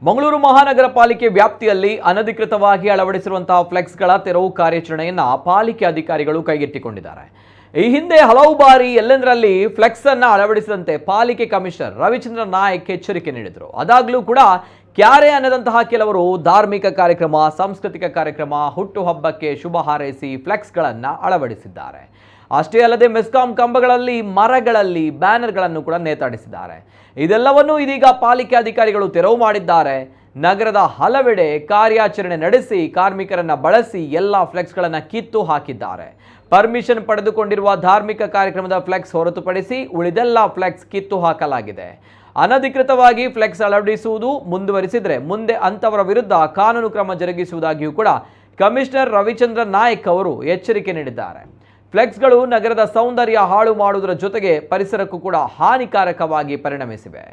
ಮಂಗಳೂರು ಮಹಾನಗರ ಪಾಲಿಕೆ ವ್ಯಾಪ್ತಿಯಲ್ಲಿ ಅನಧಿಕೃತವಾಗಿ ಅಳವಡಿಸಿರುವಂತಹ ಫ್ಲೆಕ್ಸ್ಗಳ ತೆರವು ಕಾರ್ಯಾಚರಣೆಯನ್ನು ಪಾಲಿಕೆ ಅಧಿಕಾರಿಗಳು ಕೈಗೆತ್ತಿಕೊಂಡಿದ್ದಾರೆ. ಈ ಹಿಂದೆ ಹಲವು ಬಾರಿ ಎಲ್ಲೆಂದರಲ್ಲಿ ಫ್ಲೆಕ್ಸ್ ಅನ್ನು ಅಳವಡಿಸಿದಂತೆ ಪಾಲಿಕೆ ಕಮಿಷನರ್ ರವಿಚಂದ್ರ ನಾಯಕ್ ಎಚ್ಚರಿಕೆ ನೀಡಿದರು. ಅದಾಗಲೂ ಕೂಡ ಕ್ಯಾರೆ ಅನ್ನದಂತಹ ಕೆಲವರು ಧಾರ್ಮಿಕ ಕಾರ್ಯಕ್ರಮ, ಸಾಂಸ್ಕೃತಿಕ ಕಾರ್ಯಕ್ರಮ, ಹುಟ್ಟುಹಬ್ಬಕ್ಕೆ ಶುಭ ಹಾರೈಸಿ ಫ್ಲೆಕ್ಸ್ಗಳನ್ನು ಅಳವಡಿಸಿದ್ದಾರೆ. ಅಷ್ಟೇ ಅಲ್ಲದೆ ಮೆಸ್ಕಾಂ ಕಂಬಗಳಲ್ಲಿ, ಮರಗಳಲ್ಲಿ ಬ್ಯಾನರ್ಗಳನ್ನು ಕೂಡ ನೇತಾಡಿಸಿದ್ದಾರೆ. ಇದೆಲ್ಲವನ್ನೂ ಇದೀಗ ಪಾಲಿಕೆ ಅಧಿಕಾರಿಗಳು ತೆರವು ಮಾಡಿದ್ದಾರೆ. ನಗರದ ಹಲವೆಡೆ ಕಾರ್ಯಾಚರಣೆ ನಡೆಸಿ ಕಾರ್ಮಿಕರನ್ನ ಬಳಸಿ ಎಲ್ಲ ಫ್ಲೆಕ್ಸ್ಗಳನ್ನು ಕಿತ್ತು ಹಾಕಿದ್ದಾರೆ. ಪರ್ಮಿಷನ್ ಪಡೆದುಕೊಂಡಿರುವ ಧಾರ್ಮಿಕ ಕಾರ್ಯಕ್ರಮದ ಫ್ಲೆಕ್ಸ್ ಹೊರತುಪಡಿಸಿ ಉಳಿದೆಲ್ಲ ಫ್ಲೆಕ್ಸ್ ಕಿತ್ತು ಹಾಕಲಾಗಿದೆ. ಅನಧಿಕೃತವಾಗಿ ಫ್ಲೆಕ್ಸ್ ಅಳವಡಿಸುವುದು ಮುಂದುವರಿಸಿದರೆ ಮುಂದೆ ಅಂತವರ ವಿರುದ್ಧ ಕಾನೂನು ಕ್ರಮ ಜರುಗಿಸುವುದಾಗಿಯೂ ಕೂಡ ಕಮಿಷನರ್ ರವಿಚಂದ್ರ ನಾಯಕ್ ಅವರು ಎಚ್ಚರಿಕೆ ನೀಡಿದ್ದಾರೆ. ಫ್ಲೆಕ್ಸ್ಗಳು ನಗರದ ಸೌಂದರ್ಯ ಹಾಳು ಮಾಡುವುದರ ಜೊತೆಗೆ ಪರಿಸರಕ್ಕೂ ಕೂಡ ಹಾನಿಕಾರಕವಾಗಿ ಪರಿಣಮಿಸಿವೆ.